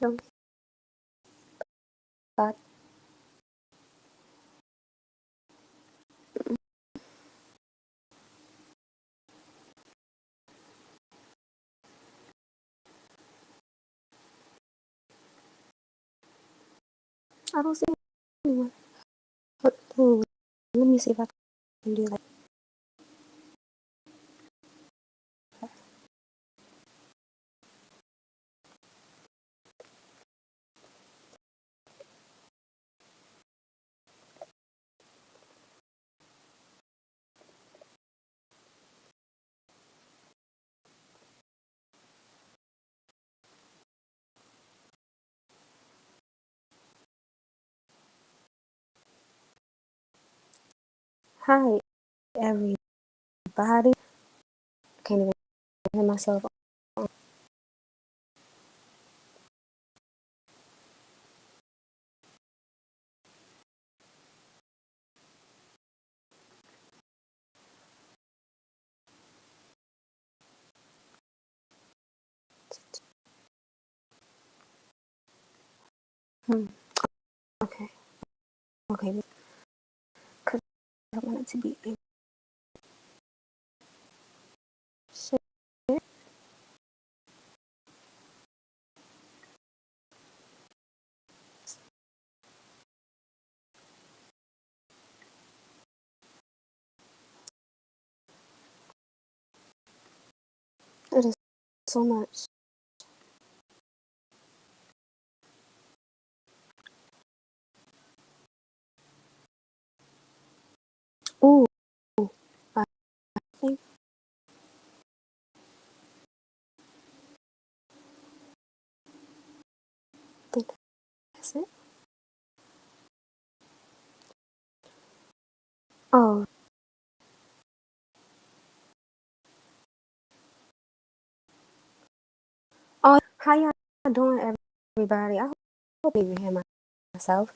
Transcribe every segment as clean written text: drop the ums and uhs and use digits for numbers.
But I don't see anyone. Ooh, let me see if I can do that. Hi, everybody. Can't even hear myself. Hmm. Okay. Okay. Because I want it to be shit. It is so much. Ooh, I think that's it. Oh, how y'all doing, everybody? I hope you can hear myself.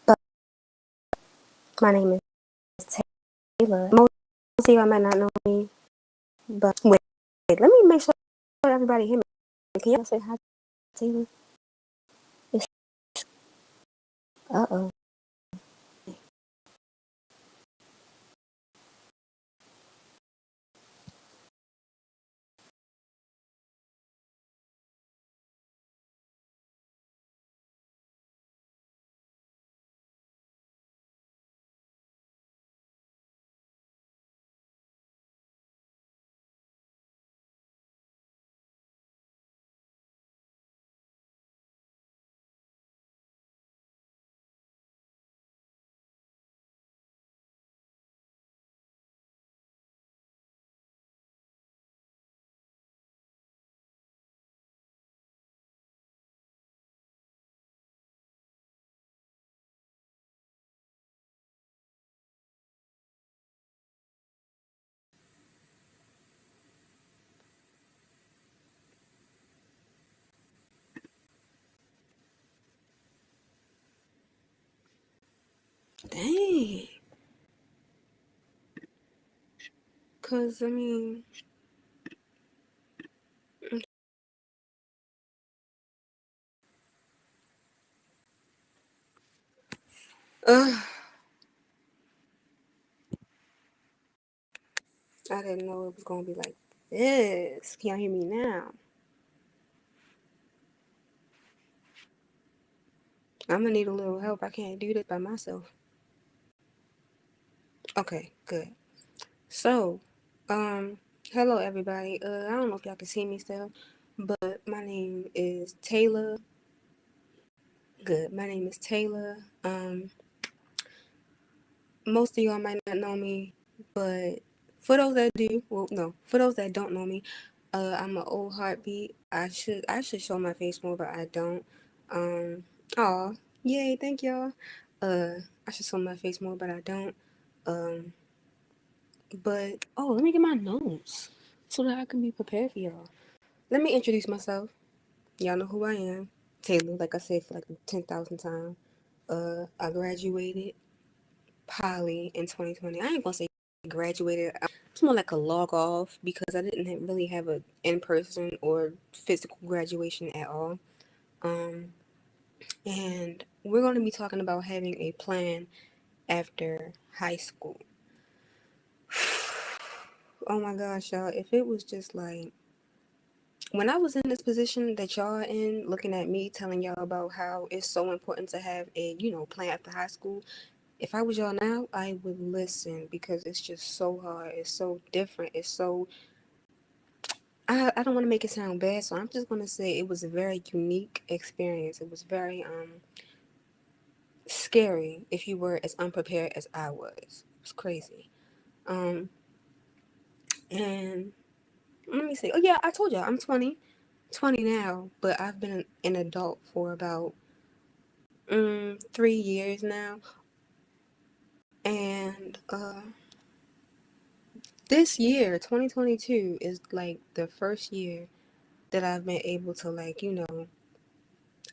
But my name is Taylor. Most of y'all might not know me, but wait, let me make sure everybody hear me. Can y'all say hi, Taylor? Uh-oh. Dang. Because, I mean, uh, I didn't know it was going to be like this. Can y'all hear me now? I'm going to need a little help. I can't do this by myself. Okay, good. So, hello everybody. I don't know if y'all can see me still, but my name is Taylor. Good. My name is Taylor. Most of y'all might not know me, but for those that do, well, no, for those that don't know me, I'm an old heartbeat. I should show my face more, but I don't. Um, aw, yay, thank y'all. I should show my face more, but I don't. Um, but let me get my notes so that I can be prepared for y'all. Let me introduce myself. Y'all know who I am. Taylor, like I said for like the 10,000th time. I graduated poly in 2020. I ain't gonna say graduated. It's more like a log off because I didn't really have a in person or physical graduation at all. Um, and we're going to be talking about having a plan after high school. Oh my gosh, y'all, if it was just like when I was in this position that y'all are in, looking at me telling y'all about how it's so important to have a, plan after high school, if I was y'all now, I would listen because it's just so hard. It's so different. It's so. I don't want to make it sound bad, so I'm just going to say it was a very unique experience. It was very scary if you were as unprepared as I was. It was crazy. Um, and let me see. Oh, yeah, I told y'all I'm 20 now, but I've been an adult for about 3 years now. And this year, 2022, is like the first year that I've been able to, like,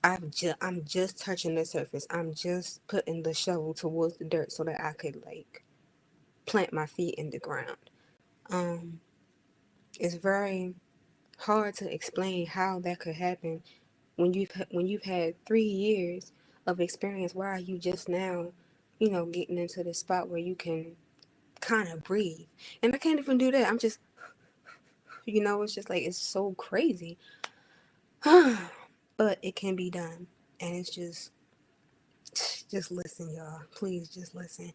I'm just touching the surface. I'm just putting the shovel towards the dirt so that I could like plant my feet in the ground. Um, it's very hard to explain how that could happen when you've had 3 years of experience. Why are you just now, getting into the spot where you can kind of breathe? And I can't even do that. I'm just, it's just like it's so crazy. But it can be done, and it's just listen, y'all. Please just listen.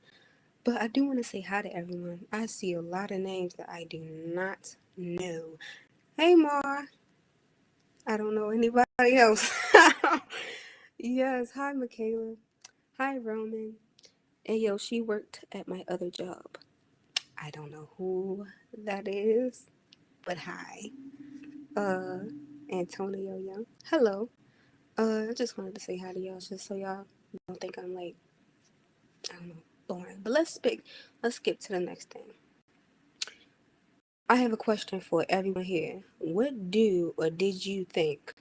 But I do want to say hi to everyone. I see a lot of names that I do not know. Hey, Mar. I don't know anybody else. Yes. Hi, Michaela. Hi, Roman. And yo, she worked at my other job. I don't know who that is, but hi. Uh, Antonio Young. Hello. I just wanted to say hi to y'all, just so y'all don't think I'm like, I don't know, boring. But let's skip to the next thing. I have a question for everyone here. What do or did you think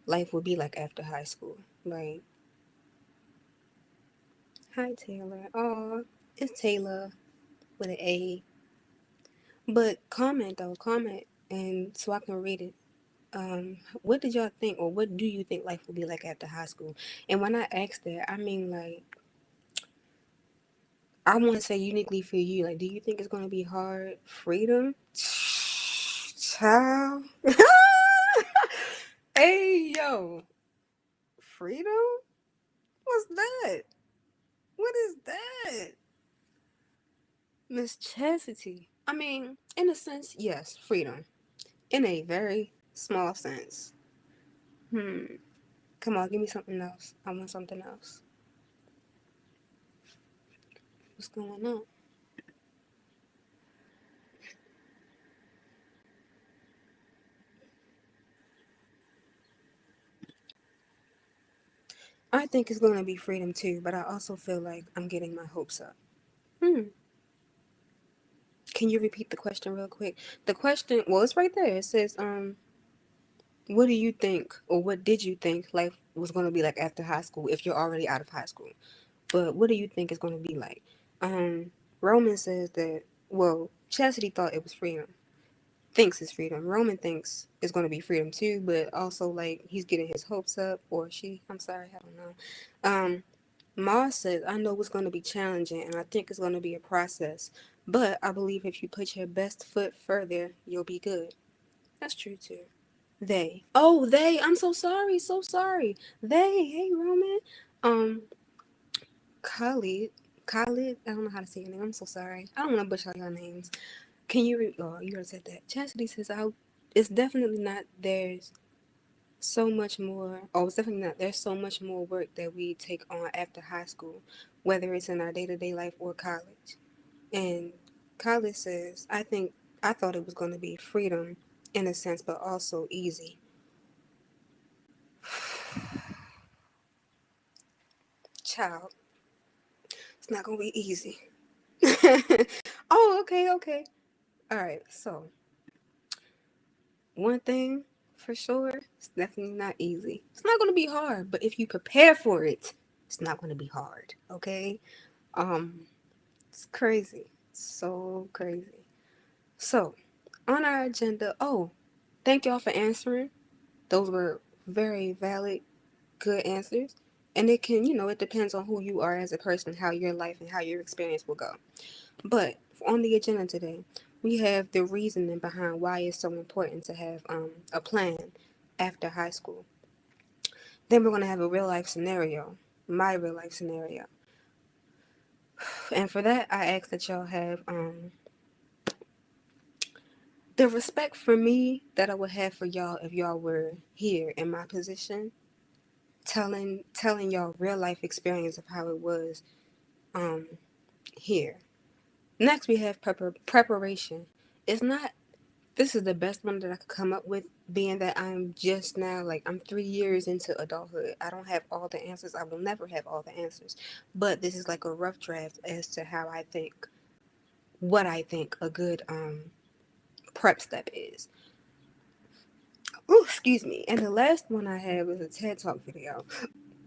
life would be like after high school? Like, hi Taylor. Oh, it's Taylor with an A. But comment though, comment, and so I can read it. What did y'all think, or what do you think life would be like after high school? And when I ask that, I mean like I want to say uniquely for you. Like, do you think it's gonna be hard? Freedom, child. Hey yo, freedom. What's that? What is that? Miss Chastity. I mean, in a sense, yes, freedom. In a very small sense. Come on, give me something else. I want something else. What's going on? I think it's gonna be freedom too, but I also feel like I'm getting my hopes up. Hmm. Can you repeat the question real quick? The question, well, it's right there. It says, what do you think, or what did you think life was gonna be like after high school if you're already out of high school? But what do you think it's going to be like? Roman says that, well, Chastity thought it was freedom, thinks it's freedom. Roman thinks it's going to be freedom too, but also like he's getting his hopes up, or she, I'm sorry, I don't know. Mars says, I know it's going to be challenging and I think it's going to be a process, but I believe if you put your best foot further, you'll be good. That's true too. They. Oh, they. I'm so sorry. So sorry. They. Hey, Roman. Um, Khalid, Khalid, I don't know how to say your name. I'm so sorry. I don't want to butcher all your names. Can you read? Oh, you already said that. Chastity says, "I." It's definitely not. There's so much more. Oh, it's definitely not. There's so much more work that we take on after high school, whether it's in our day-to-day life or college. And Khalid says, I thought it was going to be freedom in a sense, but also easy. Child, it's not going to be easy. Oh, okay, okay. All right, so one thing for sure, it's definitely not easy. It's not going to be hard, but if you prepare for it, it's not going to be hard, okay? Um, it's crazy. So crazy. So, on our agenda, oh, thank y'all for answering. Those were very valid good answers. And it can, it depends on who you are as a person, how your life and how your experience will go. But on the agenda today, we have the reasoning behind why it's so important to have a plan after high school. Then we're going to have a real life scenario, my real life scenario. And for that, I ask that y'all have the respect for me that I would have for y'all if y'all were here in my position, telling y'all real life experience of how it was here. Next, we have preparation. It's not. This is the best one that I could come up with, being that I'm just now, like, I'm 3 years into adulthood. I don't have all the answers. I will never have all the answers. But this is like a rough draft as to how I think, what I think a good prep step is. Oh, excuse me. And the last one I have is a TED Talk video.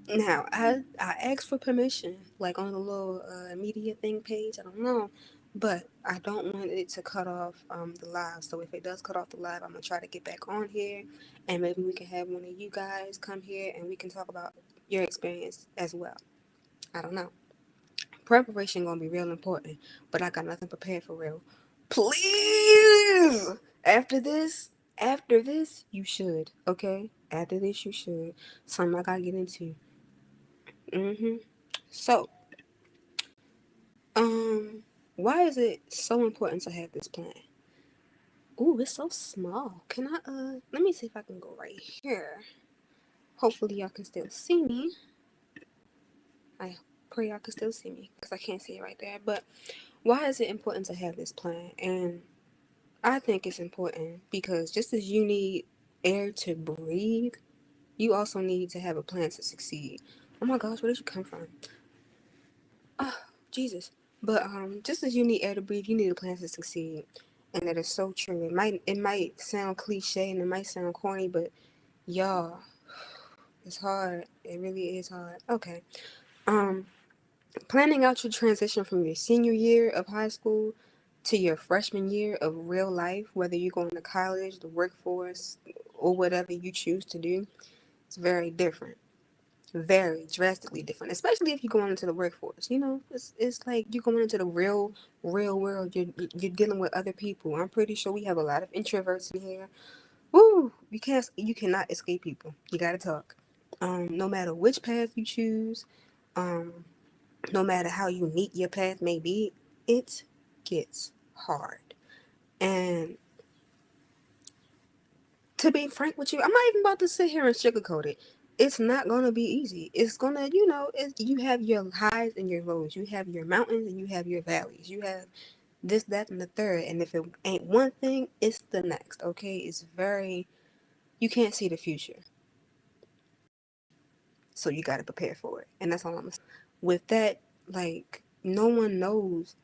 Now, I asked for permission, like on the little media thing page. I don't know, but I don't want it to cut off the live. So if it does cut off the live, I'm gonna try to get back on here, and maybe we can have one of you guys come here and we can talk about your experience as well. I don't know. Preparation gonna be real important, but I got nothing prepared for real. Please, after this, you should. Okay, after this, you should. Something I gotta get into. So, Um, why is it so important to have this plan? Ooh, it's so small. Can I let me see if I can go right here. Hopefully y'all can still see me. I pray y'all can still see me because I can't see it right there. But why is it important to have this plan? And I think it's important because just as you need air to breathe, you also need to have a plan to succeed. Oh my gosh, where did you come from? Oh, Jesus. But just as you need air to breathe, you need a plan to succeed. And that is so true. It might sound cliche and it might sound corny, but y'all, it's hard. It really is hard. Okay. Um, Planning out your transition from your senior year of high school to your freshman year of real life, whether you're going to college, the workforce, or whatever you choose to do, it's very different. Very drastically different, especially if you're going into the workforce. It's like you're going into the real world. You're dealing with other people. I'm pretty sure we have a lot of introverts in here. Woo! You cannot escape people. You gotta talk. No matter which path you choose, um, no matter how unique your path may be, it gets hard. And to be frank with you, I'm not even about to sit here and sugarcoat it. It's not gonna be easy. It's gonna, you have your highs and your lows. You have your mountains and you have your valleys. You have this, that, and the third. And if it ain't one thing, it's the next. Okay, you can't see the future, so you gotta prepare for it. And that's all I'm gonna say. With that, like, no one knows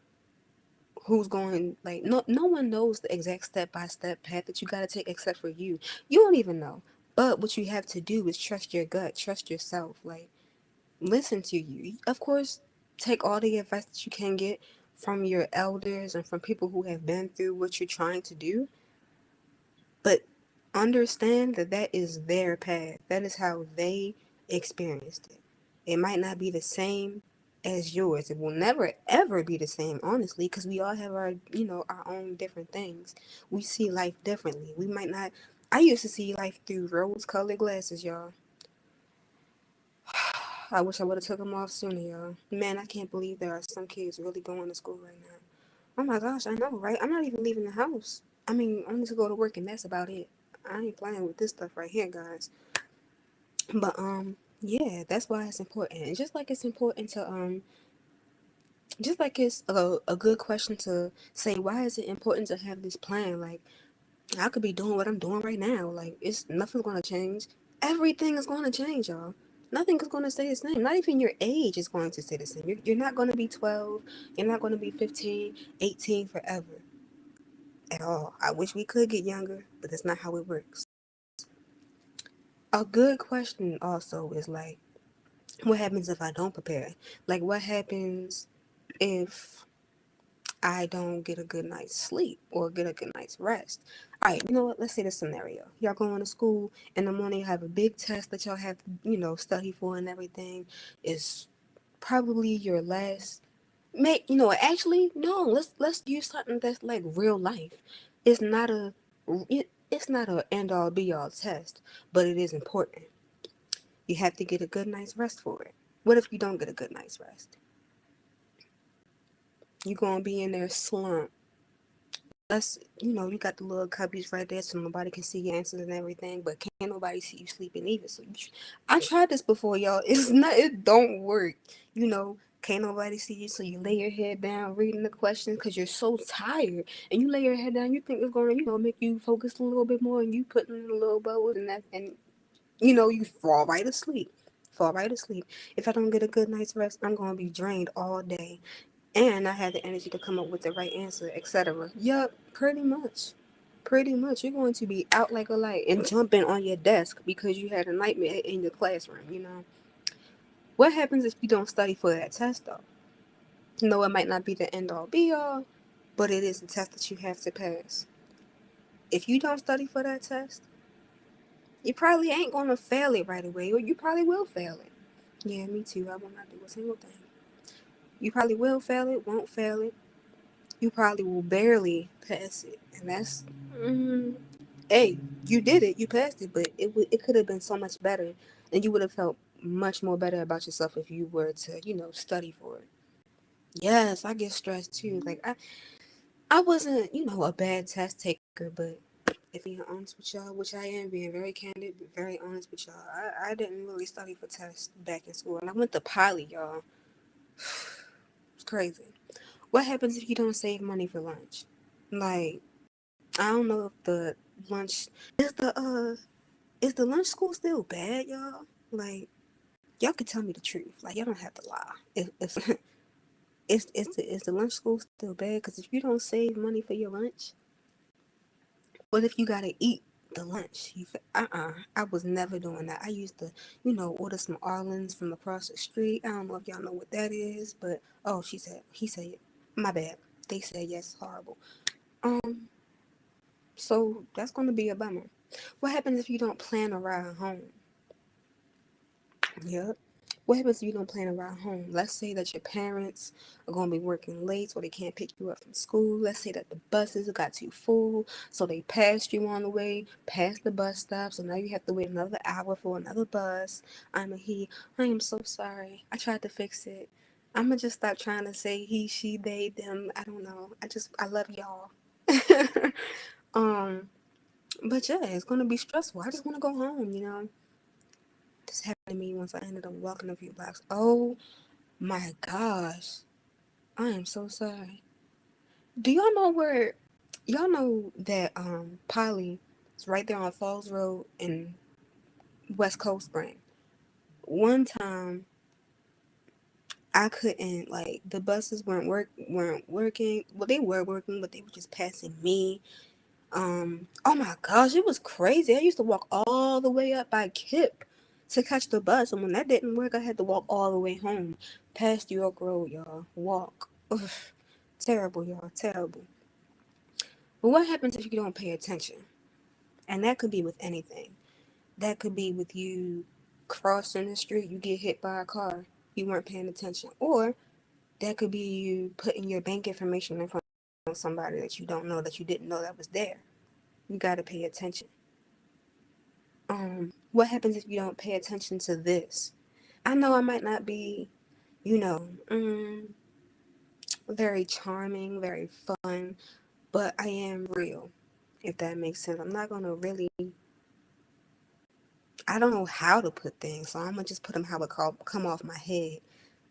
who's going, like, no one knows the exact step-by-step path that you got to take except for you don't even know. But what you have to do is trust your gut, trust yourself, like, listen to you. Of course, take all the advice that you can get from your elders and from people who have been through what you're trying to do, but understand that that is their path. That is how they experienced it. It might not be the same as yours. It will never ever be the same, honestly, because we all have our own different things. We see life differently. We might not. I used to see life through rose-colored glasses, y'all. I wish I would have took them off sooner, y'all. Man, I can't believe there are some kids really going to school right now. Oh my gosh, I know, right? I'm not even leaving the house. I mean, I'm just go to work and that's about it. I ain't playing with this stuff right here, guys. But yeah, that's why it's important. And just like it's important to just like it's a good question to say, why is it important to have this plan? Like, I could be doing what I'm doing right now. Like, it's nothing's gonna change. Everything is gonna change, y'all. Nothing is gonna stay the same. Not even your age is going to stay the same. You're not gonna be 12. You're not gonna be 15, 18 forever at all. I wish we could get younger, but that's not how it works. A good question also is like, what happens if I don't prepare? Like, what happens if I don't get a good night's sleep or get a good night's rest. All right, you know what? Let's say this scenario. Y'all going to school in the morning, you have a big test that y'all have to, study for and everything. It's probably your last. Actually, no. Let's use something that's like real life. It's not a, it's not a end all be all test, but it is important. You have to get a good night's rest for it. What if you don't get a good night's rest? You gonna be in there slump. You got the little cubbies right there so nobody can see your answers and everything, but can't nobody see you sleeping either. I tried this before, y'all. It don't work. Can't nobody see you, so you lay your head down reading the questions because you're so tired. And you lay your head down, you think it's going to, make you focus a little bit more, and you put in a little bubble and that, and you fall right asleep. Fall right asleep. If I don't get a good night's rest, I'm going to be drained all day and I had the energy to come up with the right answer, etc. Yup, pretty much. Pretty much. You're going to be out like a light and jumping on your desk because you had a nightmare in your classroom. What happens if you don't study for that test, though? No, it might not be the end all be all, but it is a test that you have to pass. If you don't study for that test, you probably ain't going to fail it right away, or you probably will fail it. Yeah, me too. I will not do a single thing. You probably will fail it, won't fail it. You probably will barely pass it, and that's hey, you did it, you passed it, but it could have been so much better, and you would have felt much more better about yourself if you were to study for it. Yes, I get stressed too. Like I wasn't a bad test taker, but if I'm being honest with y'all, which I am being very candid, but very honest with y'all, I didn't really study for tests back in school, and I went to poly, y'all. It's crazy. What happens if you don't save money for lunch? Like, I don't know if the lunch is the lunch school still bad, y'all? Like, y'all can tell me the truth. Like, y'all don't have to lie. It's is the lunch school still bad? Because if you don't save money for your lunch, what if you gotta eat the lunch? I was never doing that. I used to, order some Arlen's from across the street. I don't know if y'all know what that is, but oh, he said, my bad. They said yes, horrible. So that's gonna be a bummer. What happens if you don't plan a ride home? Yep. What happens if you don't plan a ride home? Let's say that your parents are going to be working late so they can't pick you up from school. Let's say that the buses got too full so they passed you on the way, past the bus stop. So now you have to wait another hour for another bus. I'm a he. I am so sorry. I tried to fix it. I'm going to just stop trying to say he, she, they, them. I don't know. I love y'all. um, but yeah, it's going to be stressful. I just want to go home. This happened to me once I ended up walking a few blocks. Oh my gosh. I am so sorry. Do y'all know that Polly is right there on Falls Road in West Coast Spring? One time I couldn't, like, the buses weren't working. Well, they were working, but they were just passing me. Oh my gosh, it was crazy. I used to walk all the way up by Kip to catch the bus, and when that didn't work, I had to walk all the way home past York Road, y'all. Walk. Ugh. Terrible, y'all. Terrible. But what happens if you don't pay attention? And that could be with anything. That could be with you crossing the street, you get hit by a car, you weren't paying attention. Or that could be you putting your bank information in front of somebody that you don't know, that you didn't know that was there. You got to pay attention. What happens if you don't pay attention to this? I know I might not be, you know, very charming, very fun, but I am real, if that makes sense. I'm not going to really, I don't know how to put things, so I'm going to just put them how it come off my head.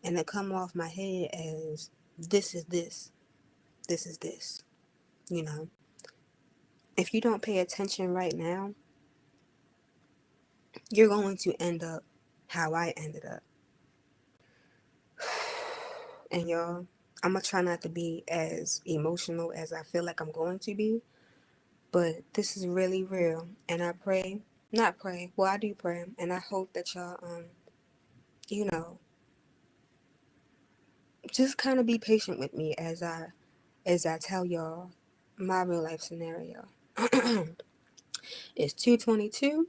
And it come off my head as this is this, this is this, you know. If you don't pay attention right now, you're going to end up how I ended up. And y'all, I'm going to try not to be as emotional as I feel like I'm going to be. But this is really real. And I pray, not pray, well, I do pray. And I hope that y'all, you know, just kind of be patient with me as I as I tell y'all my real life scenario. It's 2:22.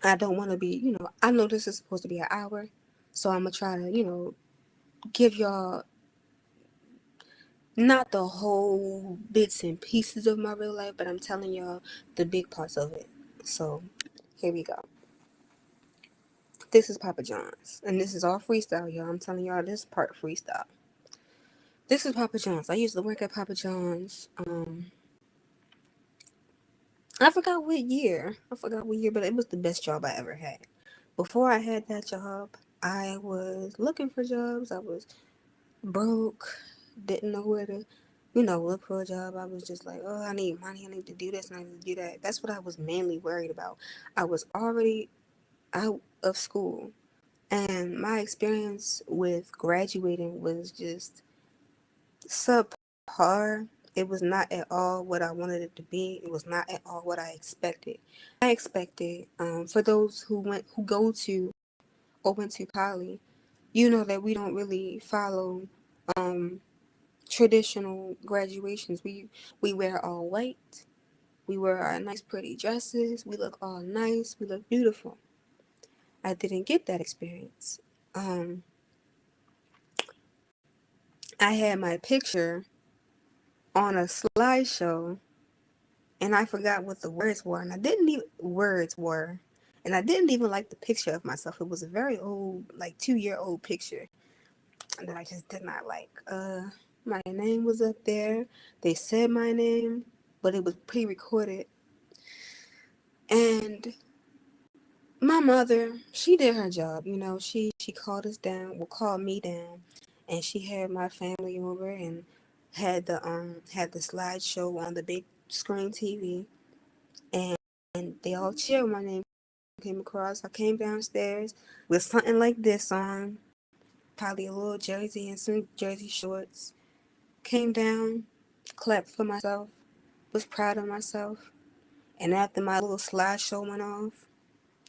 I don't want to be, I know this is supposed to be an hour, so I'm gonna try to, give y'all not the whole bits and pieces of my real life, but I'm telling y'all the big parts of it. So here we go. This is Papa John's, and this is all freestyle, y'all. I'm telling y'all this part freestyle. This is Papa John's. I used to work at Papa John's. I forgot what year. But it was the best job I ever had. Before I had that job, I was looking for jobs. I was broke, didn't know where to, look for a job. I was just like, oh, I need money. I need to do this and I need to do that. That's what I was mainly worried about. I was already out of school, and my experience with graduating was just subpar. It was not at all what I wanted it to be. It was not at all what I expected. I expected, for those who go to or went to poly, you know that we don't really follow um, traditional graduations. We wear all white. We wear our nice pretty dresses. We look all nice. We look beautiful. I didn't get that experience. Um, I had my picture on a slideshow, and I forgot what the words were, and I didn't even like the picture of myself. It was a very old, like 2-year old picture that I just did not like. My name was up there. They said my name, but it was pre-recorded. And my mother, she did her job. She called us down, called me down, and she had my family over and had the slideshow on the big screen TV, and they all cheered when my name came across. I came downstairs with something like this on, probably a little jersey and some jersey shorts. Came down, clapped for myself, was proud of myself, and after my little slideshow went off,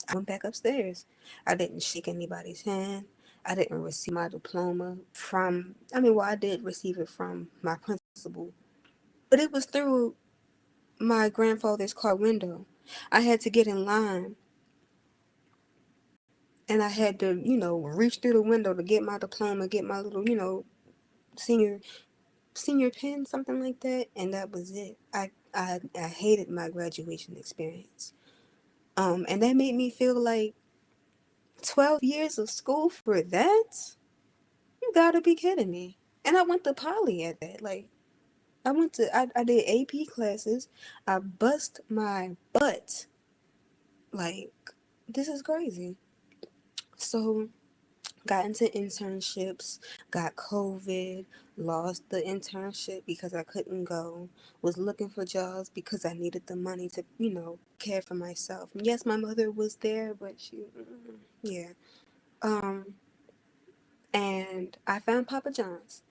I went back upstairs. I didn't shake anybody's hand. I didn't receive my diploma I did receive it from my principal, but it was through my grandfather's car window. I had to get in line, and I had to, reach through the window to get my diploma, get my little, senior senior pin, something like that, and that was it. I hated my graduation experience. And that made me feel like 12 years of school for that? You gotta be kidding me. And I went to poly at that. Like, I did AP classes. I bust my butt. Like, this is crazy. So, got into internships, got COVID, lost the internship because I couldn't go, was looking for jobs because I needed the money to, care for myself. Yes, my mother was there, but yeah. Um, and I found Papa John's.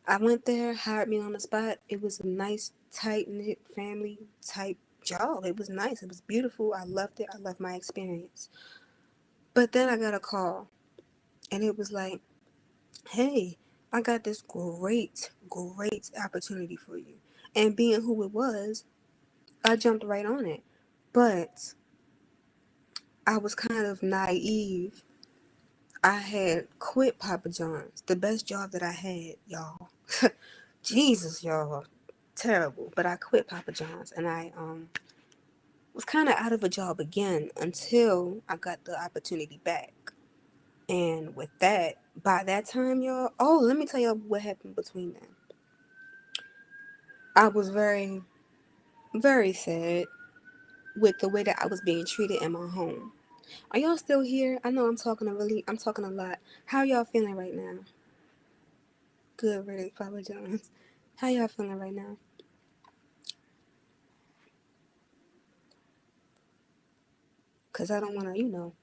I went there, hired me on the spot. It was a nice, tight knit family type job. It was nice. It was beautiful. I loved it. I loved my experience. But then I got a call, and it was like, hey, I got this great opportunity for you. And being who it was, I jumped right on it. But I was kind of naive. I had quit Papa John's, the best job that I had, y'all. Jesus, y'all. Terrible. But I quit Papa John's, and I was kind of out of a job again until I got the opportunity back. And with that, by that time, y'all, let me tell y'all what happened between them. I was very, very sad with the way that I was being treated in my home. Are y'all still here? I know I'm talking a lot. How y'all feeling right now? Good riddance, Papa John's. How y'all feeling right now? Because I don't want to,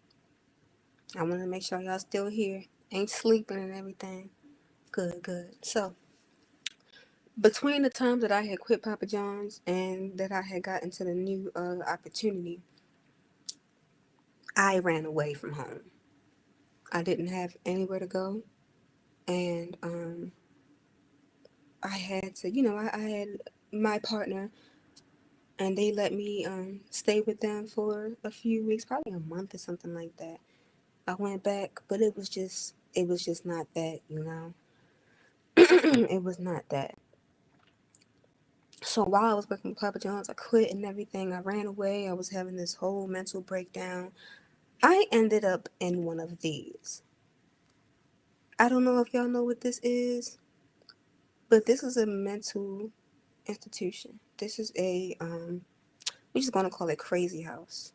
I want to make sure y'all still here. Ain't sleeping and everything. Good. So, between the times that I had quit Papa John's and that I had got into the new opportunity, I ran away from home. I didn't have anywhere to go, and I had to, I had my partner, and they let me stay with them for a few weeks, probably a month or something like that. I went back, but it was just not that. It was not that. So while I was working with Papa John's, I quit and everything. I ran away. I was having this whole mental breakdown. I ended up in one of these. I don't know if y'all know what this is, but this is a mental institution. This is we're just gonna call it Crazy House.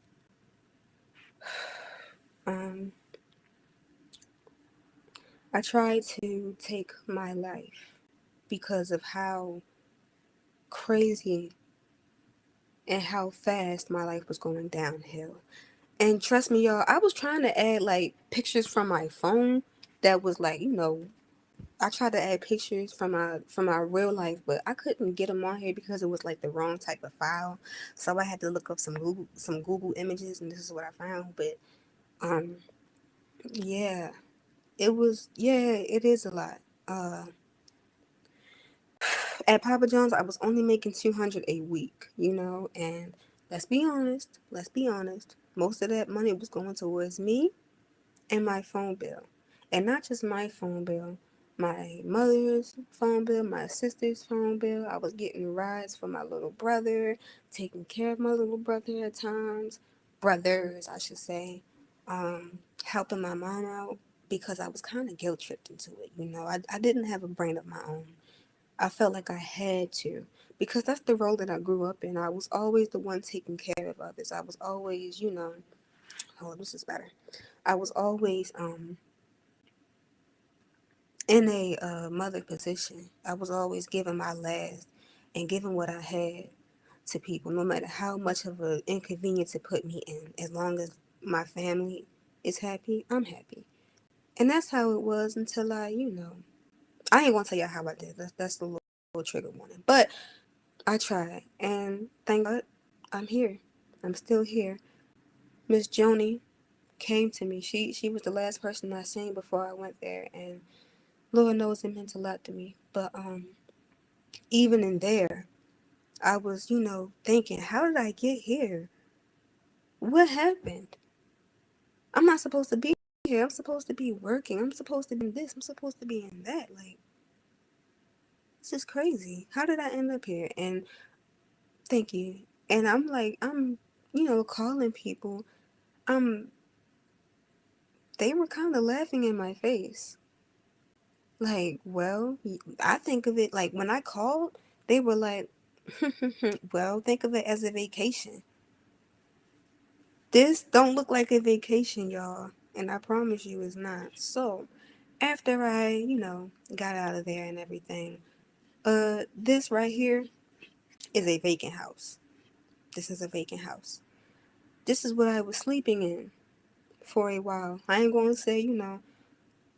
Um, I tried to take my life because of how crazy and how fast my life was going downhill. And trust me, y'all, I was trying to add like pictures from my phone that was like, I tried to add pictures from my real life, but I couldn't get them on here because it was like the wrong type of file. So I had to look up some Google images, and this is what I found. But um, yeah, it is a lot. Uh, at Papa John's, I was only making 200 a week, and let's be honest, most of that money was going towards me and my phone bill. And not just my phone bill, my mother's phone bill, my sister's phone bill. I was getting rides for my little brother, taking care of my little brother at times, brothers, I should say, helping my mom out because I was kind of guilt tripped into it. I didn't have a brain of my own. I felt like I had to because that's the role that I grew up in. I was always the one taking care of others. I was always, oh, this is better. I was always in a mother position. I was always giving my last and giving what I had to people, no matter how much of an inconvenience it put me in. As long as my family is happy, I'm happy. And that's how it was until I ain't gonna tell you how I did. That's the little trigger warning. But I tried, and thank God, I'm here. I'm still here. Miss Joni came to me. She was the last person I seen before I went there, and Lord knows it meant a lot to me. But even in there, I was, thinking, how did I get here? What happened? I'm not supposed to be here. I'm supposed to be working. I'm supposed to be in this. I'm supposed to be in that. Like, this is crazy. How did I end up here? And thank you. And I'm like, calling people. Um, they were kind of laughing in my face. Like, well, I think of it like when I called, they were like, well, think of it as a vacation. This don't look like a vacation, y'all. And I promise you it's not. So, after I, got out of there and everything, this right here is a vacant house. This is a vacant house. This is what I was sleeping in for a while. I ain't gonna say,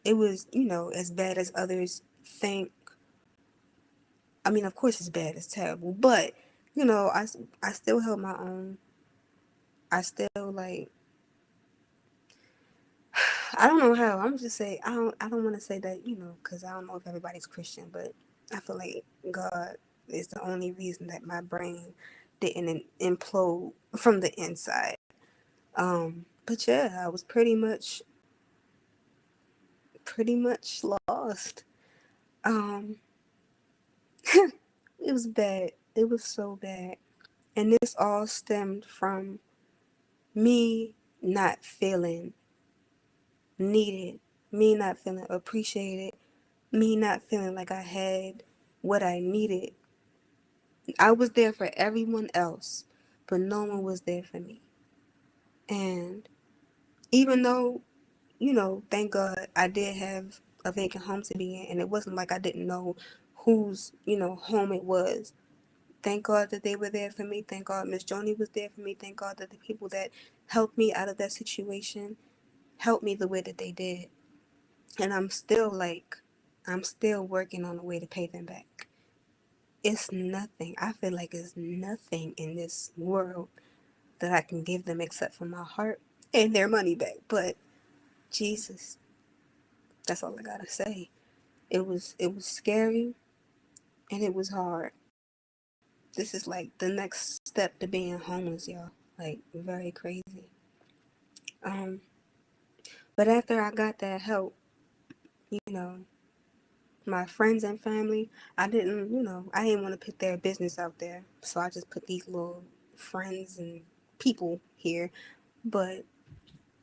it was, as bad as others think. I mean, of course it's bad, it's terrible, but, I still held my own. I still, like, I don't know how. I'm just say I don't want to say that, because I don't know if everybody's Christian, but I feel like God is the only reason that my brain didn't implode from the inside. But yeah, I was pretty much lost. Um, it was bad. It was so bad. And this all stemmed from me not feeling needed, me not feeling appreciated, me not feeling like I had what I needed. I was there for everyone else, but no one was there for me. And even though, thank God I did have a vacant home to be in, and it wasn't like I didn't know whose, home it was. Thank God that they were there for me. Thank God Miss Joni was there for me. Thank God that the people that helped me out of that situation helped me the way that they did. And I'm still working on a way to pay them back. It's nothing. I feel like it's nothing in this world that I can give them except for my heart and their money back. But Jesus, that's all I gotta say. It was scary. and it was hard. This is like the next step to being homeless, y'all. Like, very crazy. Um, but after I got that help, you know, my friends and family, I didn't want to put their business out there. So I just put these little friends and people here. But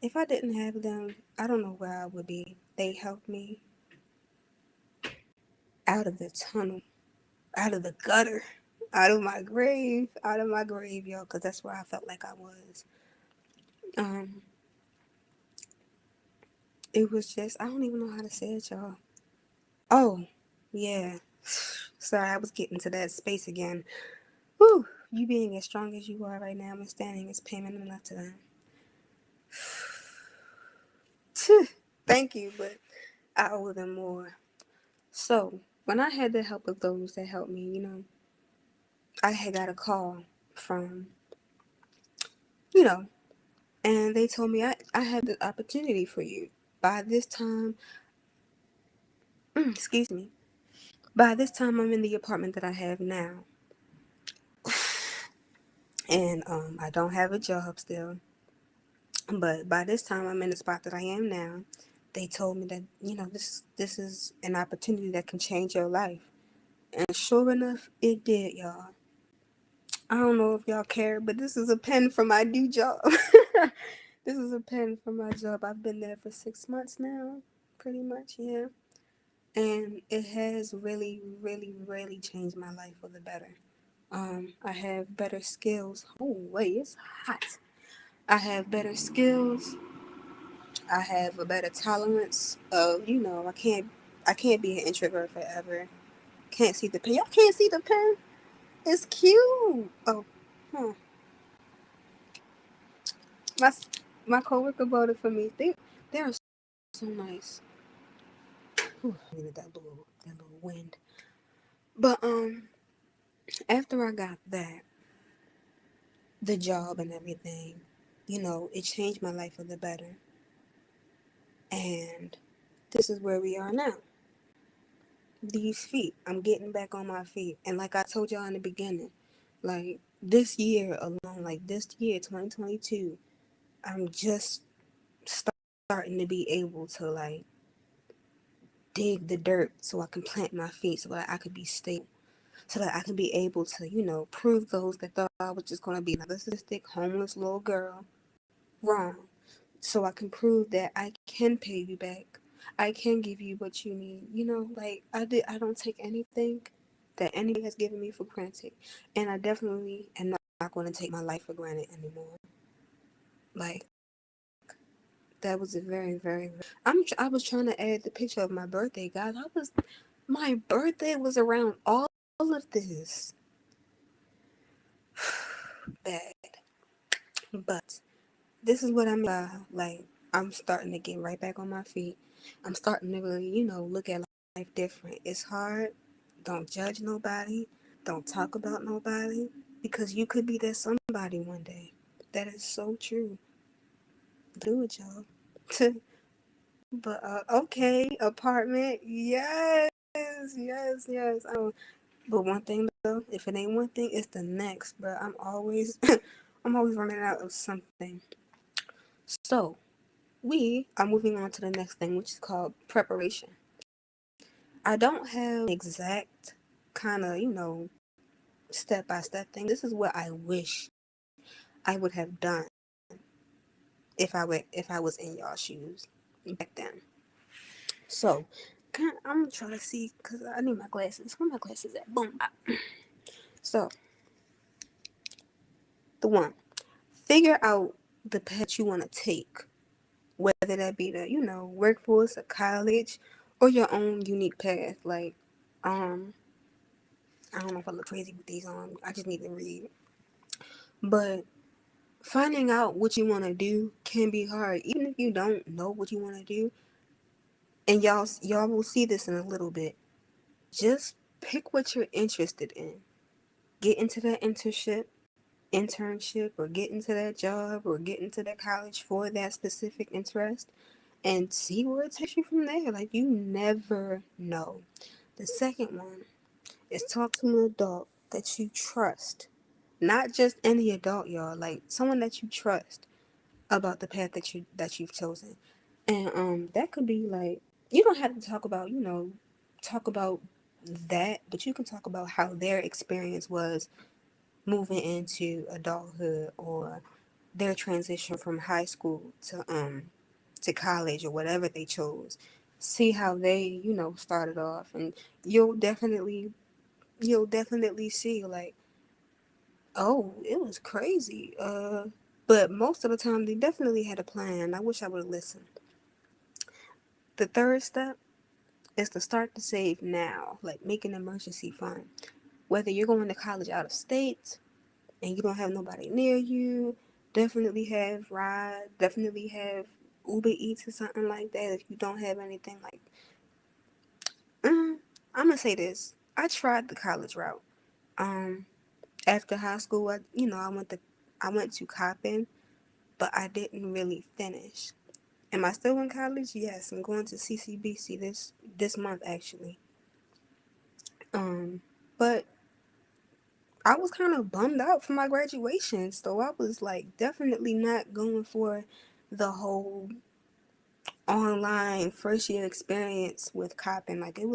if I didn't have them, I don't know where I would be. They helped me out of the tunnel, out of the gutter, out of my grave, y'all, because that's where I felt like I was. Um, it was just, I don't even know how to say it, y'all. Oh, yeah. Sorry, I was getting to that space again. Whew, you being as strong as you are right now and standing is payment enough to them. Thank you, but I owe them more. So, when I had the help of those that helped me, I had got a call from, you know, and they told me I had the opportunity for you. By this time, excuse me, by this time I'm in the apartment that I have now. And I don't have a job still. But by this time I'm in the spot that I am now. They told me that, this is an opportunity that can change your life. And sure enough, it did, y'all. I don't know if y'all care, but this is a pen for my new job. This is a pen for my job. I've been there for 6 months now, pretty much, yeah. And it has really, really, really changed my life for the better. I have better skills. Oh, wait, it's hot. I have better skills. I have a better tolerance of, I can't be an introvert forever. Can't see the pen. Y'all can't see the pen? It's cute. Oh, huh. My my coworker bought it for me. They are so nice. Whew, I needed that little wind. But after I got that, the job and everything, it changed my life for the better. And this is where we are now. These feet. I'm getting back on my feet. And like I told y'all in the beginning, like this year alone, like this year, 2022, I'm just starting to be able to like dig the dirt so I can plant my feet so that I could be stable. So that I can be able to, prove those that thought I was just going to be another statistic, homeless little girl wrong. So I can prove that I can pay you back. I can give you what you need. Like I don't take anything that anybody has given me for granted. And I definitely am not going to take my life for granted anymore. Like that was a very, very, I was trying to add the picture of my birthday, guys. My birthday was around all of this. Bad. But this is what I mean by, like, I'm starting to get right back on my feet. I'm starting to really, look at life different. It's hard. Don't judge nobody. Don't talk about nobody. Because you could be that somebody one day. That is so true. Do it, y'all. But, okay, apartment. Yes, yes, yes. But one thing, though, if it ain't one thing, it's the next. But I'm always, I'm always running out of something. So, we are moving on to the next thing, which is called preparation. I don't have an exact kind of, step by step thing. This is what I wish I would have done if I was in y'all shoes back then. So, I'm trying to see because I need my glasses. Where my glasses at? Boom. So, the one, figure out the path you want to take, whether that be the workforce, or college, or your own unique path. Like, I don't know if I look crazy with these on. I just need to read. But finding out what you want to do can be hard, even if you don't know what you want to do. And y'all will see this in a little bit. Just pick what you're interested in. Get into that internship, or get into that job, or get into that college for that specific interest, and see where it takes you from there. Like, you never know. The second one is talk to an adult that you trust. Not just any adult, y'all. Like someone that you trust about the path that you've chosen. And that could be like, you don't have to talk about, talk about that, but you can talk about how their experience was moving into adulthood, or their transition from high school to college or whatever they chose. See how they, started off, and you'll definitely you'll definitely see like, oh, it was crazy. But most of the time they definitely had a plan. I wish I would have listened. The third step is to start to save now, like make an emergency fund. Whether you're going to college out of state and you don't have nobody near you, definitely have ride, definitely have Uber Eats or something like that. If you don't have anything like, I'm gonna say this: I tried the college route. Um, After high school, I went to Coppin, but I didn't really finish. Am I still in college? Yes, I'm going to CCBC this month actually. But I was kind of bummed out for my graduation, so I was like definitely not going for the whole online first year experience with Coppin. Like it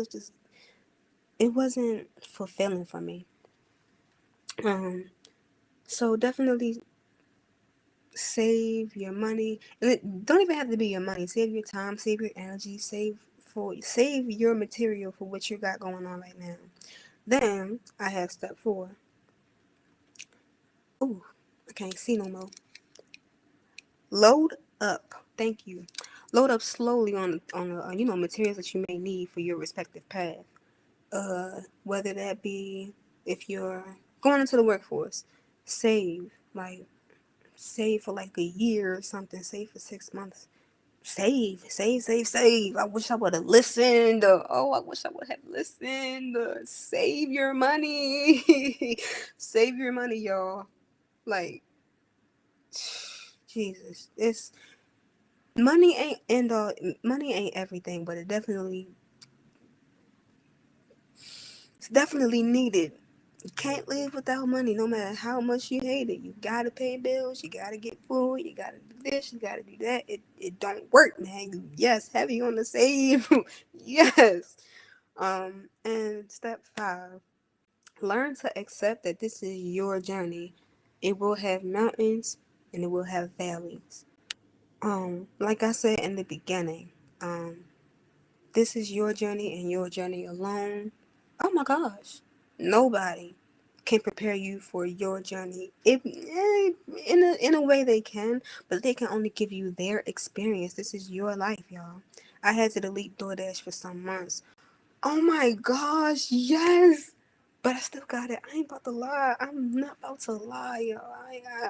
wasn't fulfilling for me. So definitely save your money, and it don't even have to be your money. Save your time, save your energy, save your material for what you got going on right now. Then I have step 4. Ooh, I can't see no more. Load up. Thank you. Load up slowly on materials that you may need for your respective path. Whether that be if you're going into the workforce, save like save for like a year or something. Save for 6 months. Save. I wish I would have listened. I wish I would have listened. Save your money. Save your money, y'all. Like, Jesus, it's money ain't everything, but it's definitely needed. You can't live without money, no matter how much you hate it. You gotta pay bills, you gotta get food, you gotta do this, you gotta do that. It don't work, man. Yes, heavy on the save. Yes. And step 5, learn to accept that this is your journey. It will have mountains and it will have valleys. Like I said in the beginning, this is your journey and your journey alone. Oh my gosh. Nobody can prepare you for your journey. In a way they can, but they can only give you their experience. This is your life, y'all. I had to delete DoorDash for some months. Oh my gosh, yes. But I still got it. I ain't about to lie. I'm not about to lie, y'all.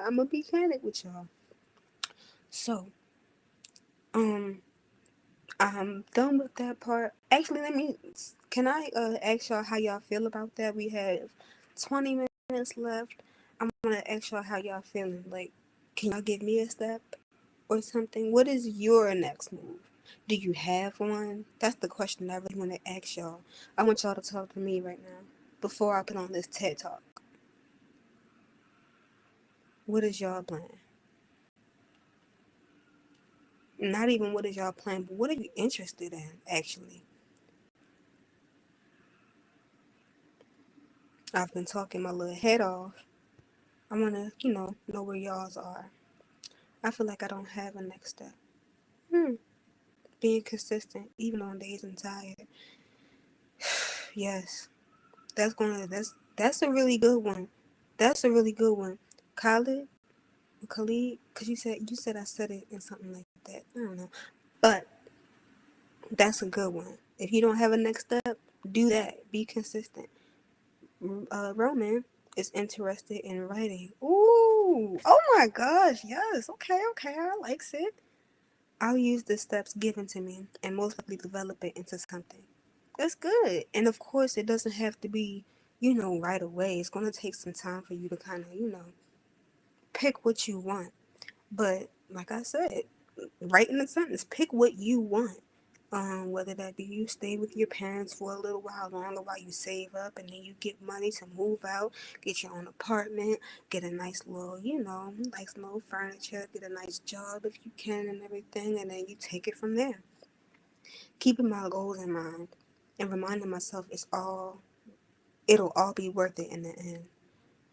I'm gonna be candid with y'all. So, um, I'm done with that part. Actually, can I ask y'all how y'all feel about that? We have 20 minutes left. I'm gonna ask y'all how y'all feeling. Like, can y'all give me a step or something? What is your next move? Do you have one? That's the question I really want to ask y'all. I want y'all to talk to me right now before I put on this TED Talk. What is y'all plan? Not even what is y'all plan, but what are you interested in, actually? I've been talking my little head off. I want to, know where y'all's are. I feel like I don't have a next step. Being consistent, even on days I'm tired. Yes, that's a really good one. That's a really good one. Khalid, because you said I said it in something like that. I don't know, but that's a good one. If you don't have a next step, do that. Be consistent. Roman is interested in writing. Ooh, oh my gosh, yes. Okay, I likes it. I'll use the steps given to me and most likely develop it into something. That's good. And of course, it doesn't have to be, right away. It's going to take some time for you to kind of, pick what you want. But like I said, write in a sentence, pick what you want. Whether that be you stay with your parents for a little while longer while you save up and then you get money to move out, get your own apartment, get a nice little, nice little furniture, get a nice job if you can and everything, and then you take it from there. Keeping my goals in mind and reminding myself it'll all be worth it in the end.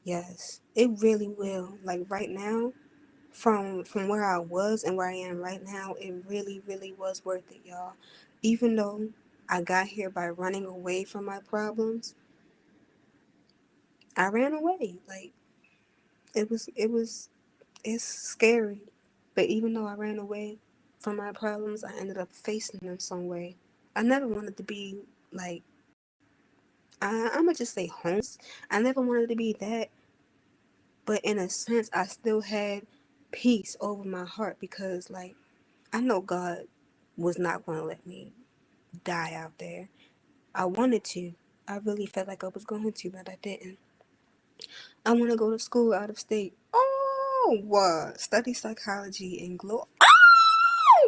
Yes, it really will. Like right now, from where I was and where I am right now, it really, really was worth it, y'all. Even though I got here by running away from my problems, I ran away. Like it's scary. But even though I ran away from my problems, I ended up facing them some way. I never wanted to be like I'ma just say homeless. I never wanted to be that, but in a sense, I still had peace over my heart because like I know God was not going to let me die out there. I wanted to. I really felt like I was going to, but I didn't. I want to go to school out of state. Oh, what? Study psychology and glow.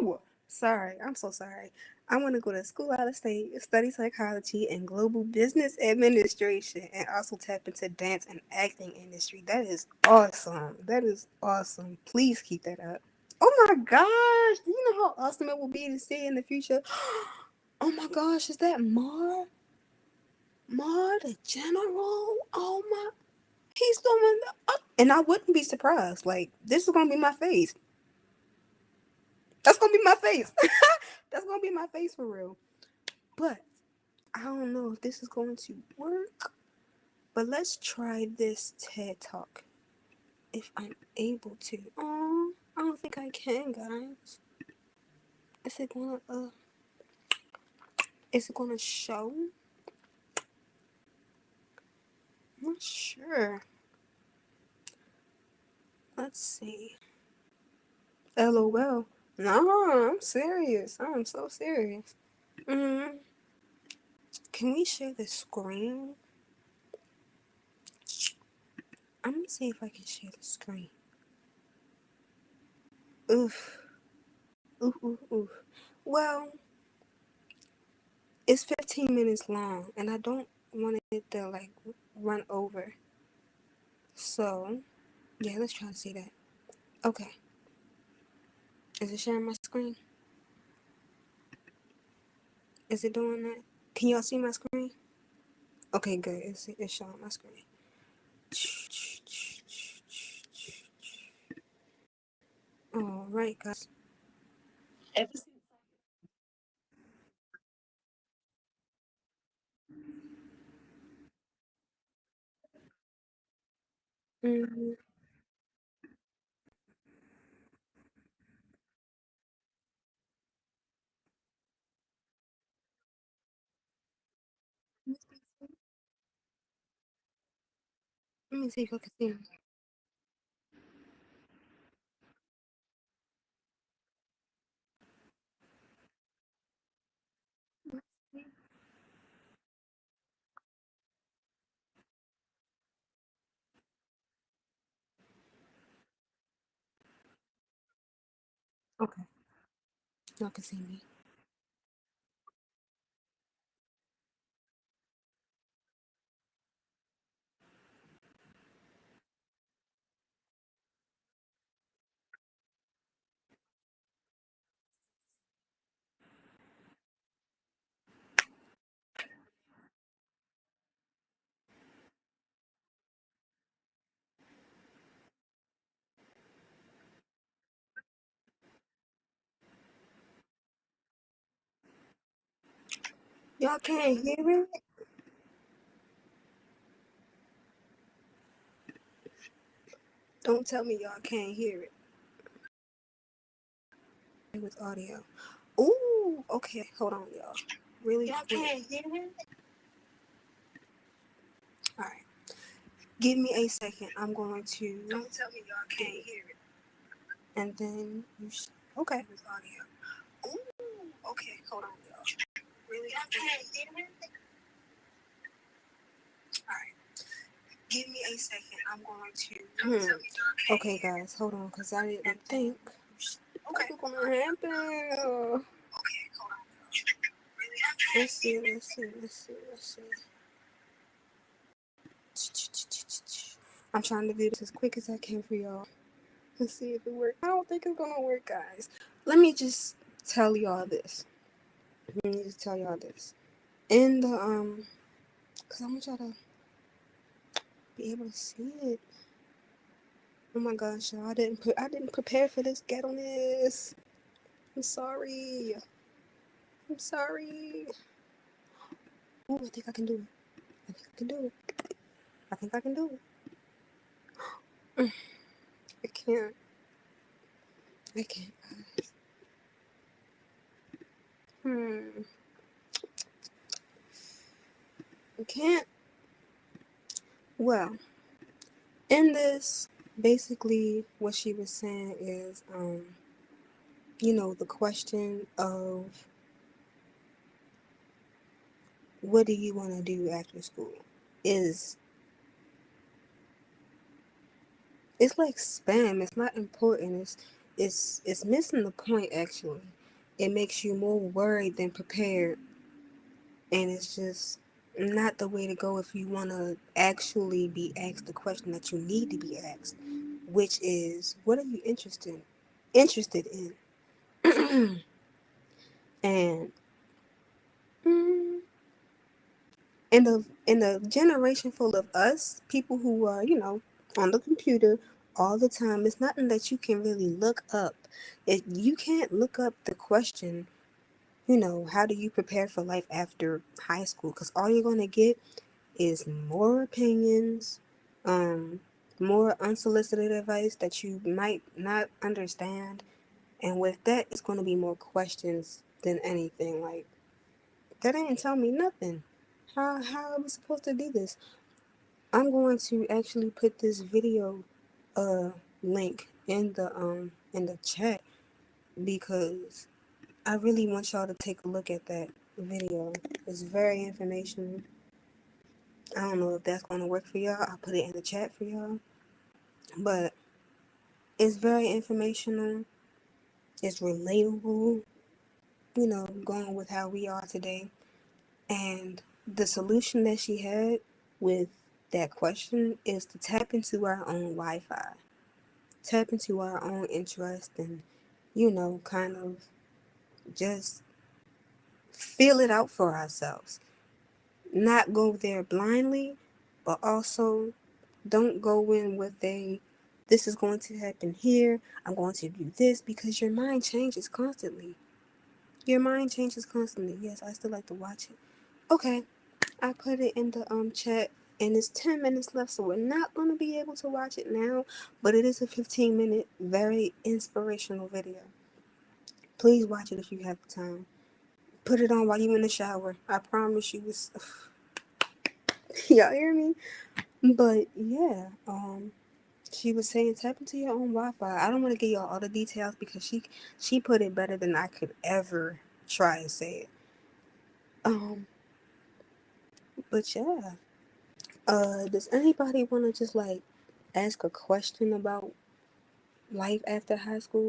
Oh! Sorry, I'm so sorry. I want to go to school out of state, study psychology and global business administration, and also tap into dance and acting industry. That is awesome. That is awesome. Please keep that up. Oh my gosh! Do you know how awesome it will be to see in the future? Oh my gosh, is that Mar? Mar the General? Oh my, he's doing the up, and I wouldn't be surprised. Like this is gonna be my face. That's gonna be my face. That's gonna be my face for real. But I don't know if this is going to work. But let's try this TED Talk if I'm able to. Oh, I don't think I can, guys. Is it gonna Is it gonna show? I'm not sure. Let's see. LOL. No, I'm serious. I'm so serious. Mm, can we share the screen? I'm gonna see if I can share the screen. Oof. Oof, oof, oof. Well, it's 15 minutes long, and I don't want it to, like, run over. So, yeah, let's try to see that. Okay. Is it sharing my screen? Is it doing that? Can y'all see my screen? Okay, good. It's showing my screen. All right, guys. Mm-hmm. Let me see if I can see. Okay, y'all can see me. Y'all can't hear it? Don't tell me y'all can't hear it. With audio. Ooh, okay. Hold on, y'all. Really y'all quick. Can't hear it? All right. Give me a second. I'm going to. Don't tell me y'all can't hear it. And then okay. With audio. Ooh, okay. Hold on, y'all. Really y'all can't hear it? All right. Give me a second. I'm going to. Okay, guys, hold on, cause I didn't think. Okay. What's gonna happen? Okay, hold on. Let's see, let's see, let's see, let's see. I'm trying to do this as quick as I can for y'all. Let's see if it works. I don't think it's gonna work, guys. Let me just tell y'all this. Let me just tell y'all this. In the cause I want y'all to be able to see it. Oh my gosh, y'all, I didn't prepare for this ghetto-ness. I'm sorry. I'm sorry. Oh, I think I can do it. I think I can do it. I think I can do it. I can't. I can't. Hmm. I can't. Well, in this, basically, what she was saying is, the question of what do you want to do after school is, it's like spam. It's not important. It's missing the point, actually. It makes you more worried than prepared, and it's just not the way to go if you want to actually be asked the question that you need to be asked, which is, what are you interested in? And mm, in a generation full of us, people who are, on the computer all the time, it's nothing that you can really look up. You can't look up the question, how do you prepare for life after high school? Because all you're going to get is more opinions, um, more unsolicited advice that you might not understand. And with that, it's going to be more questions than anything. Like, that ain't tell me nothing. How am I supposed to do this? I'm going to actually put this video link in the chat because I really want y'all to take a look at that video. It's very informational. I don't know if that's going to work for y'all. I'll put it in the chat for y'all. But it's very informational. It's relatable, going with how we are today. And the solution that she had with that question is to tap into our own Wi-Fi. Tap into our own interest and, kind of just feel it out for ourselves. Not go there blindly, but also don't go in with this is going to happen here, I'm going to do this, because your mind changes constantly. Your mind changes constantly. Yes, I still like to watch it. Okay, I put it in the chat, and it's 10 minutes left, so we're not going to be able to watch it now, but it is a 15-minute, very inspirational video. Please watch it if you have time. Put it on while you're in the shower. I promise you it's... Y'all hear me? But, yeah, she was saying tap into your own Wi-Fi. I don't want to give y'all all the details because she put it better than I could ever try and say it. But yeah. Does anybody want to just like ask a question about life after high school?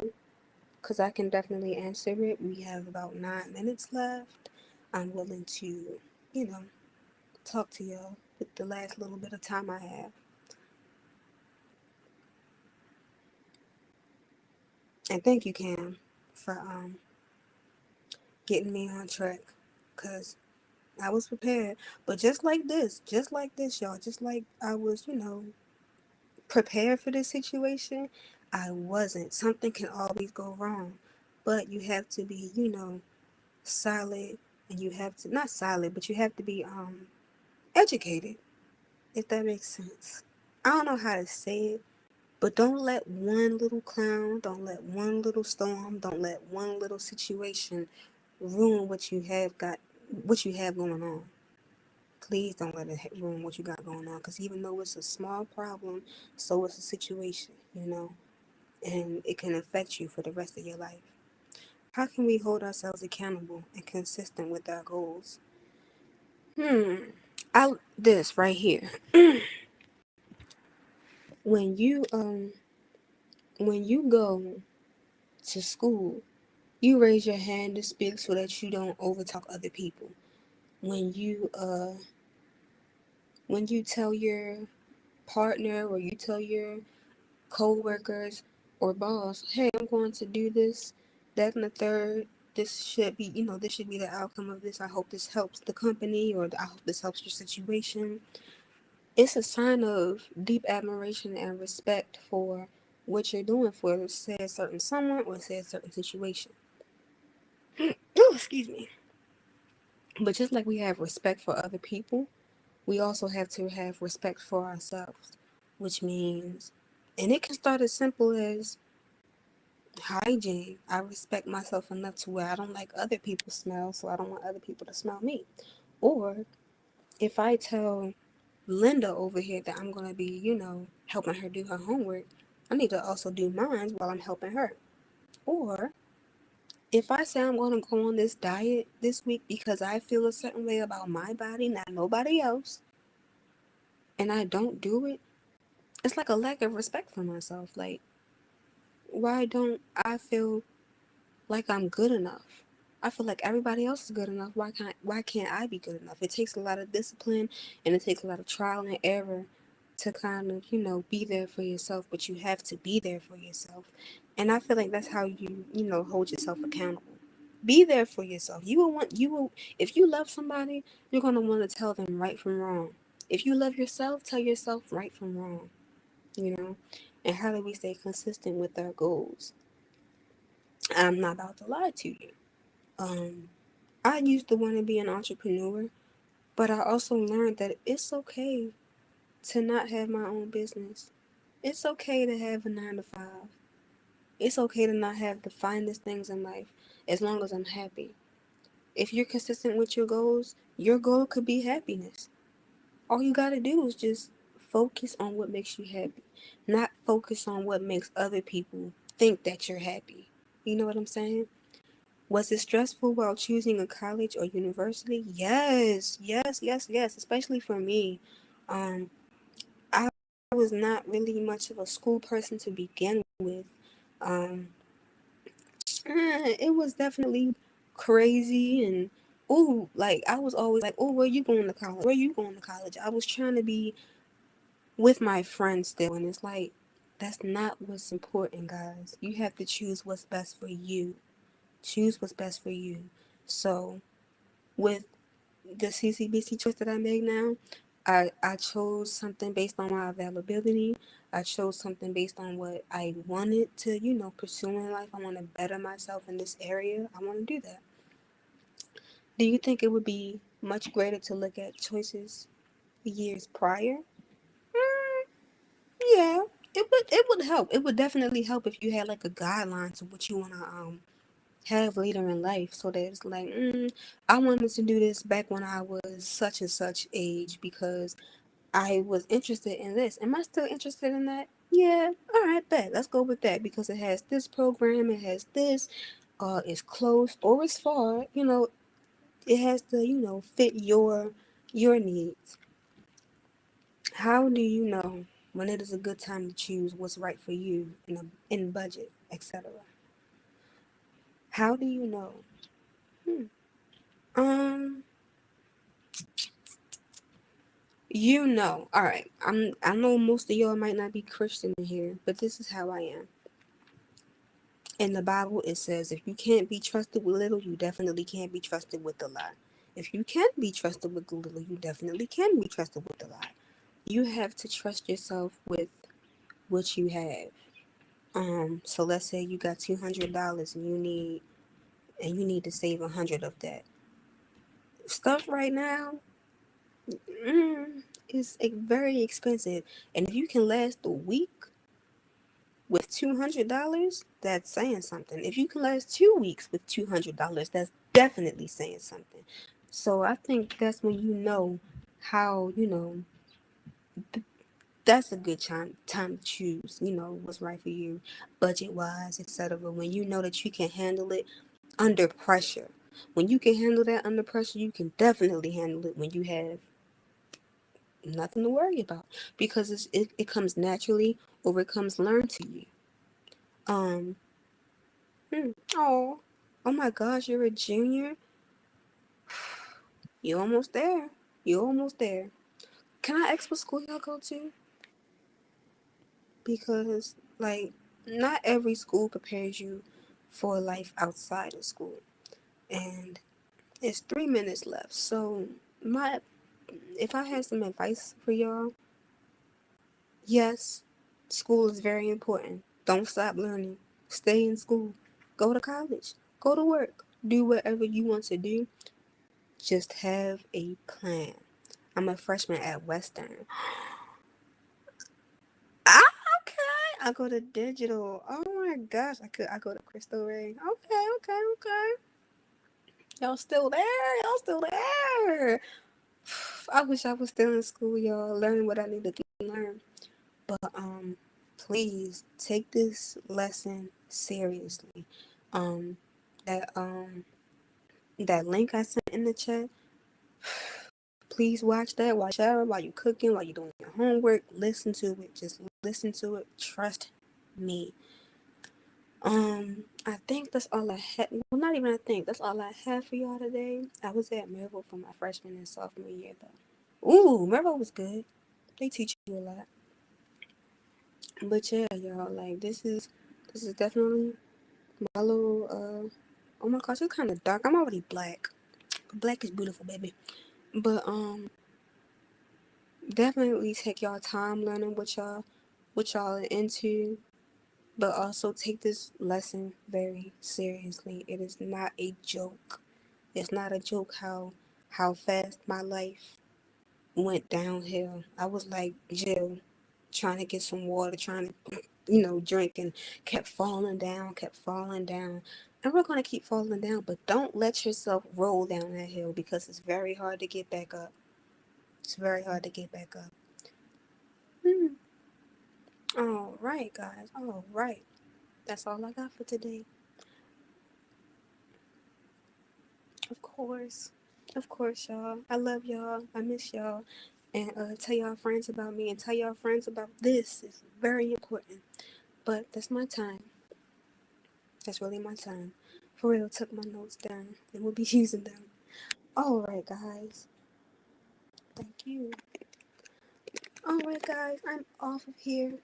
Because I can definitely answer it. We have about 9 minutes left. I'm willing to, you know, talk to y'all with the last little bit of time I have. And thank you, Cam, for getting me on track. Because I was prepared. But just like this, y'all, just like I was, prepared for this situation, I wasn't. Something can always go wrong. But you have to be, solid, and you have to, not solid, but you have to be educated, if that makes sense. I don't know how to say it, but don't let one little clown, don't let one little storm, don't let one little situation ruin what you have going on. Please don't let it ruin what you got going on, because even though it's a small problem, so it's a situation, and it can affect you for the rest of your life. How can we hold ourselves accountable and consistent with our goals? This right here. When you go to school, You raise your hand to speak so that you don't overtalk other people. When you when you tell your partner or you tell your co-workers or boss, hey, I'm going to do this, that, and the third. This should be, this should be the outcome of this. I hope this helps the company, or I hope this helps your situation. It's a sign of deep admiration and respect for what you're doing for said certain someone or said certain situation. Oh, excuse me. But just like we have respect for other people, we also have to have respect for ourselves, which means, and it can start as simple as hygiene. I respect myself enough to where I don't like other people's smell, so I don't want other people to smell me. Or if I tell Linda over here that I'm going to be, helping her do her homework, I need to also do mine while I'm helping her. Or if I say I'm going to go on this diet this week because I feel a certain way about my body, not nobody else, and I don't do it, it's like a lack of respect for myself. Like, why don't I feel like I'm good enough? I feel like everybody else is good enough. Why can't I be good enough? It takes a lot of discipline and it takes a lot of trial and error to kind of, be there for yourself, but you have to be there for yourself. And I feel like that's how you hold yourself accountable. Be there for yourself. You will if you love somebody, you're gonna want to tell them right from wrong. If you love yourself, tell yourself right from wrong, you know? And how do we stay consistent with our goals? I'm not about to lie to you. Um, I used to want to be an entrepreneur, but I also learned that it's okay to not have my own business. It's okay to have a 9 to 5. It's okay to not have the finest things in life as long as I'm happy. If you're consistent with your goals, your goal could be happiness. All you gotta do is just focus on what makes you happy, not focus on what makes other people think that you're happy. You know what I'm saying? Was it stressful while choosing a college or university? Yes, yes, yes, yes, especially for me. Um, I was not really much of a school person to begin with. Um, it was definitely crazy and ooh, like I was always like, oh, where you going to college? Where you going to college? I was trying to be with my friends still, and it's like that's not what's important, guys. You have to choose what's best for you. Choose what's best for you. So with the CCBC choice that I made now, I chose something based on my availability. I chose something based on what I wanted to, pursue in life. I want to better myself in this area. I want to do that. Do you think it would be much greater to look at choices years prior? Mm, yeah, it would help. It would definitely help if you had like a guideline to what you wanna have later in life, so that it's like, I wanted to do this back when I was such and such age because I was interested in this. Am I still interested in that? Yeah. All right, bet. Let's go with that because it has this program. It has this. It's close or it's far. It has to fit your needs. How do you know when it is a good time to choose what's right for you in budget, etc.? How do you know? Hmm. Um, All right. I know most of y'all might not be Christian in here, but this is how I am. In the Bible, it says if you can't be trusted with little, you definitely can't be trusted with a lot. If you can't be trusted with the little, you definitely can be trusted with a lot. You have to trust yourself with what you have. So let's say you got $200 and you need to save 100 of that. Stuff right now, is very expensive, and if you can last a week with $200, that's saying something. If you can last 2 weeks with $200, that's definitely saying something. So I think that's when how that's a good time to choose. What's right for you, budget wise, etc. When you know that you can handle it under pressure. When you can handle that under pressure, you can definitely handle it when you have nothing to worry about because it comes naturally or it comes learned to you. Um, oh. Oh my gosh, you're a junior? You almost there. You almost there. Can I ask what school y'all go to? Because, like, not every school prepares you for life outside of school. And it's 3 minutes left. So, my if I had some advice for y'all, yes, school is very important. Don't stop learning. Stay in school. Go to college. Go to work. Do whatever you want to do. Just have a plan. I'm a freshman at Western. Ah, okay. I go to digital. Oh my gosh. I go to Crystal Ray. Okay, okay, okay. Y'all still there? Y'all still there? I wish I was still in school, y'all, learning what I needed to learn. But please take this lesson seriously. Um that that link I sent in the chat, please watch that while you shower, while you cooking, while you doing your homework. Listen to it. Just listen to it. Trust me. I think that's all I had. Well, not even I think. That's all I had for y'all today. I was at Merrill for my freshman and sophomore year, though. Ooh, Merrill was good. They teach you a lot. But yeah, y'all, like, this is definitely my little, oh my gosh, it's kind of dark. I'm already black. But black is beautiful, baby. But, definitely take y'all time learning what y'all are into. But also take this lesson very seriously. It is not a joke. It's not a joke how fast my life went downhill. I was like Jill, trying to get some water, trying to drink, and kept falling down, kept falling down. And we're gonna keep falling down, but don't let yourself roll down that hill because it's very hard to get back up. It's very hard to get back up. Hmm. All right, guys. All right. That's all I got for today. Of course. Of course, y'all. I love y'all. I miss y'all. And tell y'all friends about me and tell y'all friends about this. It's very important. But that's my time. That's really my time. For real, took my notes down and we'll be using them. Alright, guys. Thank you. Alright, guys. I'm off of here.